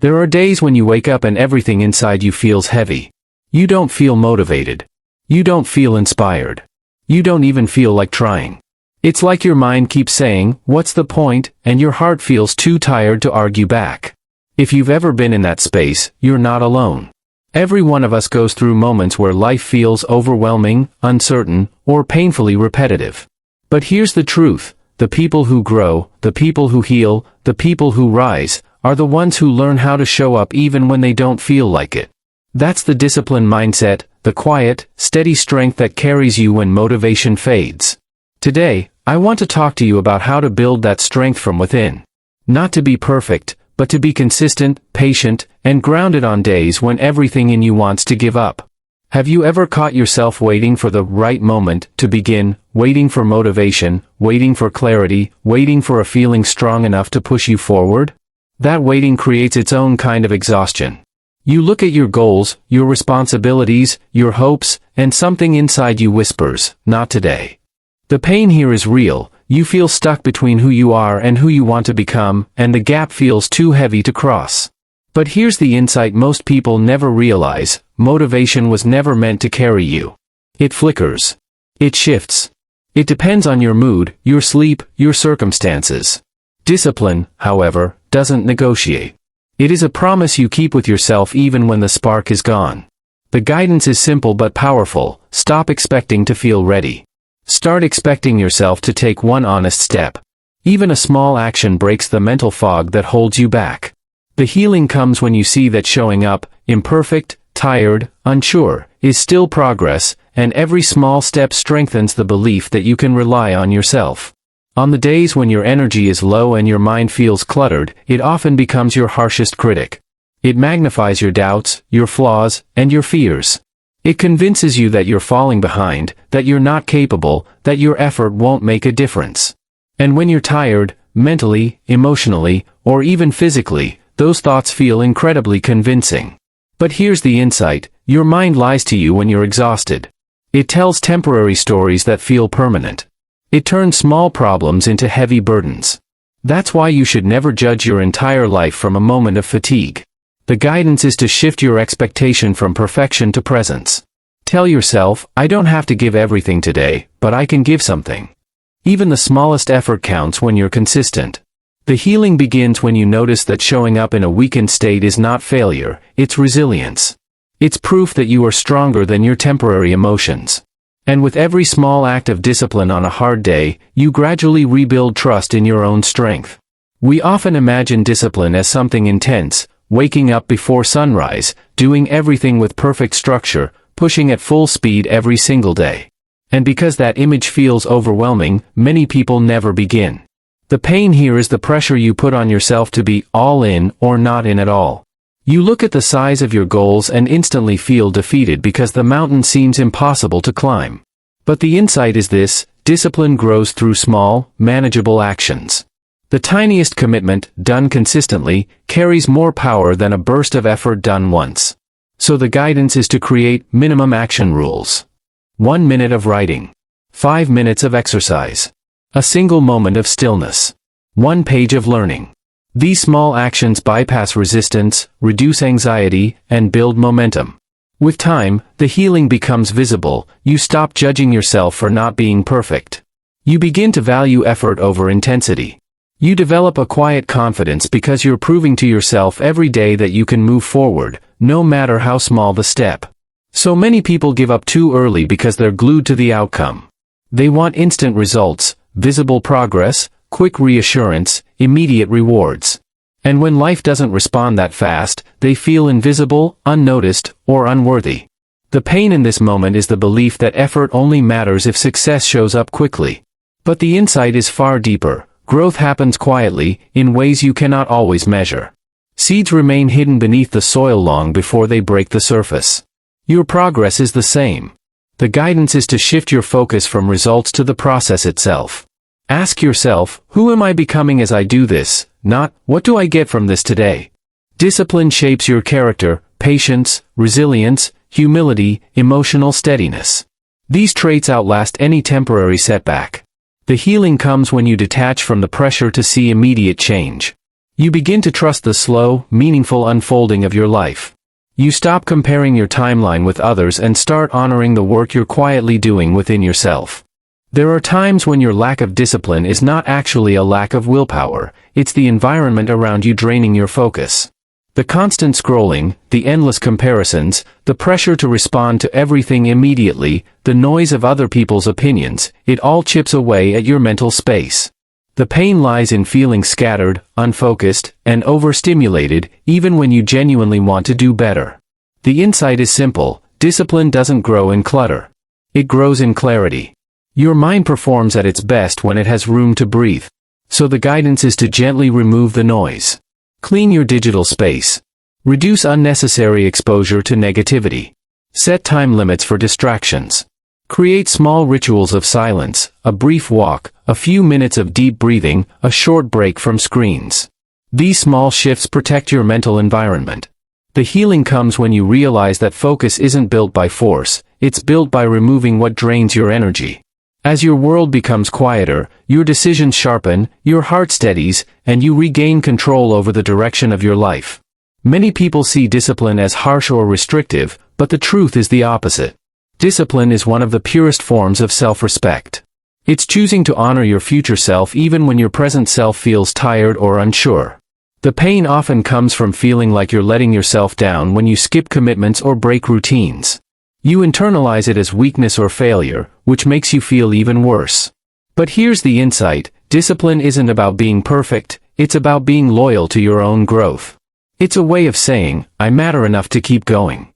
There are days when you wake up and everything inside you feels heavy. You don't feel motivated. You don't feel inspired. You don't even feel like trying. It's like your mind keeps saying, "What's the point?" and your heart feels too tired to argue back. If you've ever been in that space, you're not alone. Every one of us goes through moments where life feels overwhelming, uncertain, or painfully repetitive. But here's the truth: the people who grow, the people who heal, the people who rise, are the ones who learn how to show up even when they don't feel like it. That's the discipline mindset, the quiet, steady strength that carries you when motivation fades. Today, I want to talk to you about how to build that strength from within. Not to be perfect, but to be consistent, patient, and grounded on days when everything in you wants to give up. Have you ever caught yourself waiting for the right moment to begin, waiting for motivation, waiting for clarity, waiting for a feeling strong enough to push you forward? That waiting creates its own kind of exhaustion. You look at your goals, your responsibilities, your hopes, and something inside you whispers, "Not today." The pain here is real. You feel stuck between who you are and who you want to become, and the gap feels too heavy to cross. But here's the insight most people never realize: motivation was never meant to carry you. It flickers. It shifts. It depends on your mood, your sleep, your circumstances. Discipline, however, doesn't negotiate. It is a promise you keep with yourself even when the spark is gone. The guidance is simple but powerful: stop expecting to feel ready. Start expecting yourself to take one honest step. Even a small action breaks the mental fog that holds you back. The healing comes when you see that showing up, imperfect, tired, unsure, is still progress, and every small step strengthens the belief that you can rely on yourself. On the days when your energy is low and your mind feels cluttered, it often becomes your harshest critic. It magnifies your doubts, your flaws, and your fears. It convinces you that you're falling behind, that you're not capable, that your effort won't make a difference. And when you're tired, mentally, emotionally, or even physically, those thoughts feel incredibly convincing. But here's the insight: your mind lies to you when you're exhausted. It tells temporary stories that feel permanent. It turns small problems into heavy burdens. That's why you should never judge your entire life from a moment of fatigue. The guidance is to shift your expectation from perfection to presence. Tell yourself, "I don't have to give everything today, but I can give something." Even the smallest effort counts when you're consistent. The healing begins when you notice that showing up in a weakened state is not failure, it's resilience. It's proof that you are stronger than your temporary emotions. And with every small act of discipline on a hard day, you gradually rebuild trust in your own strength. We often imagine discipline as something intense: waking up before sunrise, doing everything with perfect structure, pushing at full speed every single day. And because that image feels overwhelming, many people never begin. The pain here is the pressure you put on yourself to be all in or not in at all. You look at the size of your goals and instantly feel defeated because the mountain seems impossible to climb. But the insight is this: discipline grows through small, manageable actions. The tiniest commitment, done consistently, carries more power than a burst of effort done once. So the guidance is to create minimum action rules. 1 minute of writing. 5 minutes of exercise. A single moment of stillness. 1 page of learning. These small actions bypass resistance, reduce anxiety, and build momentum. With time, the healing becomes visible. You stop judging yourself for not being perfect. You begin to value effort over intensity. You develop a quiet confidence because you're proving to yourself every day that you can move forward, no matter how small the step. So many people give up too early because they're glued to the outcome. They want instant results, visible progress, quick reassurance, immediate rewards. And when life doesn't respond that fast, they feel invisible, unnoticed, or unworthy. The pain in this moment is the belief that effort only matters if success shows up quickly. But the insight is far deeper. Growth happens quietly, in ways you cannot always measure. Seeds remain hidden beneath the soil long before they break the surface. Your progress is the same. The guidance is to shift your focus from results to the process itself. Ask yourself, who am I becoming as I do this? Not, what do I get from this today? Discipline shapes your character: patience, resilience, humility, emotional steadiness. These traits outlast any temporary setback. The healing comes when you detach from the pressure to see immediate change. You begin to trust the slow, meaningful unfolding of your life. You stop comparing your timeline with others and start honoring the work you're quietly doing within yourself. There are times when your lack of discipline is not actually a lack of willpower, it's the environment around you draining your focus. The constant scrolling, the endless comparisons, the pressure to respond to everything immediately, the noise of other people's opinions, it all chips away at your mental space. The pain lies in feeling scattered, unfocused, and overstimulated, even when you genuinely want to do better. The insight is simple: discipline doesn't grow in clutter. It grows in clarity. Your mind performs at its best when it has room to breathe. So the guidance is to gently remove the noise. Clean your digital space. Reduce unnecessary exposure to negativity. Set time limits for distractions. Create small rituals of silence, a brief walk, a few minutes of deep breathing, a short break from screens. These small shifts protect your mental environment. The healing comes when you realize that focus isn't built by force, it's built by removing what drains your energy. As your world becomes quieter, your decisions sharpen, your heart steadies, and you regain control over the direction of your life. Many people see discipline as harsh or restrictive, but the truth is the opposite. Discipline is one of the purest forms of self-respect. It's choosing to honor your future self even when your present self feels tired or unsure. The pain often comes from feeling like you're letting yourself down when you skip commitments or break routines. You internalize it as weakness or failure, which makes you feel even worse. But here's the insight: discipline isn't about being perfect, it's about being loyal to your own growth. It's a way of saying, I matter enough to keep going.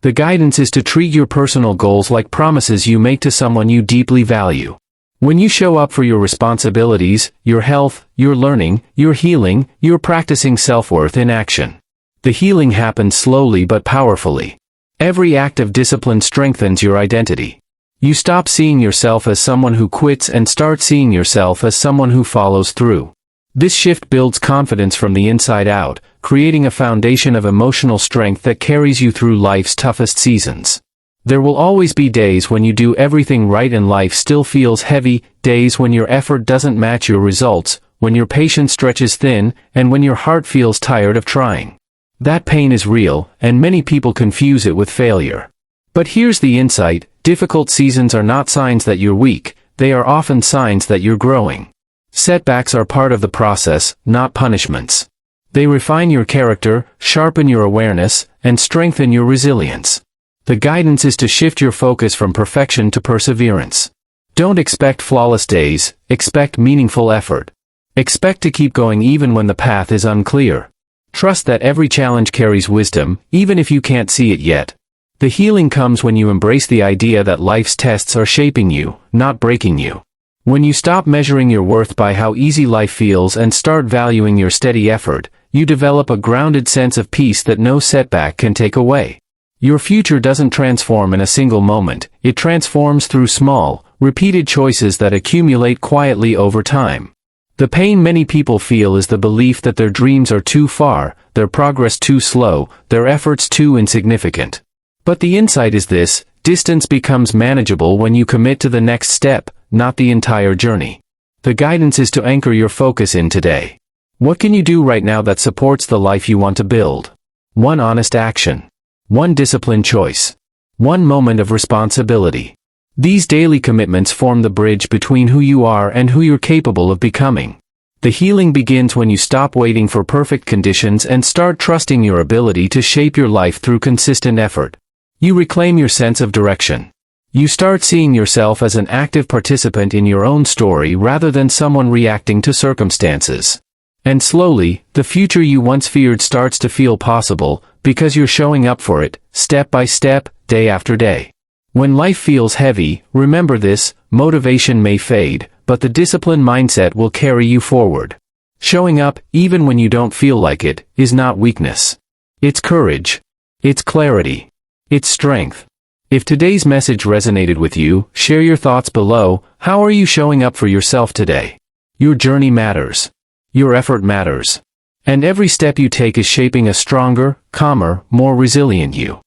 The guidance is to treat your personal goals like promises you make to someone you deeply value. When you show up for your responsibilities, your health, your learning, your healing, you're practicing self-worth in action. The healing happens slowly but powerfully. Every act of discipline strengthens your identity. You stop seeing yourself as someone who quits and start seeing yourself as someone who follows through. This shift builds confidence from the inside out, creating a foundation of emotional strength that carries you through life's toughest seasons. There will always be days when you do everything right and life still feels heavy, days when your effort doesn't match your results, when your patience stretches thin, and when your heart feels tired of trying. That pain is real, and many people confuse it with failure. But here's the insight: difficult seasons are not signs that you're weak, they are often signs that you're growing. Setbacks are part of the process, not punishments. They refine your character, sharpen your awareness, and strengthen your resilience. The guidance is to shift your focus from perfection to perseverance. Don't expect flawless days, expect meaningful effort. Expect to keep going even when the path is unclear. Trust that every challenge carries wisdom, even if you can't see it yet. The healing comes when you embrace the idea that life's tests are shaping you, not breaking you. When you stop measuring your worth by how easy life feels and start valuing your steady effort, you develop a grounded sense of peace that no setback can take away. Your future doesn't transform in a single moment, it transforms through small, repeated choices that accumulate quietly over time. The pain many people feel is the belief that their dreams are too far, their progress too slow, their efforts too insignificant. But the insight is this: distance becomes manageable when you commit to the next step, not the entire journey. The guidance is to anchor your focus in today. What can you do right now that supports the life you want to build? One honest action. One disciplined choice. One moment of responsibility. These daily commitments form the bridge between who you are and who you're capable of becoming. The healing begins when you stop waiting for perfect conditions and start trusting your ability to shape your life through consistent effort. You reclaim your sense of direction. You start seeing yourself as an active participant in your own story rather than someone reacting to circumstances. And slowly, the future you once feared starts to feel possible, because you're showing up for it, step by step, day after day. When life feels heavy, remember this: motivation may fade, but the disciplined mindset will carry you forward. Showing up, even when you don't feel like it, is not weakness. It's courage. It's clarity. It's strength. If today's message resonated with you, share your thoughts below. How are you showing up for yourself today? Your journey matters. Your effort matters. And every step you take is shaping a stronger, calmer, more resilient you.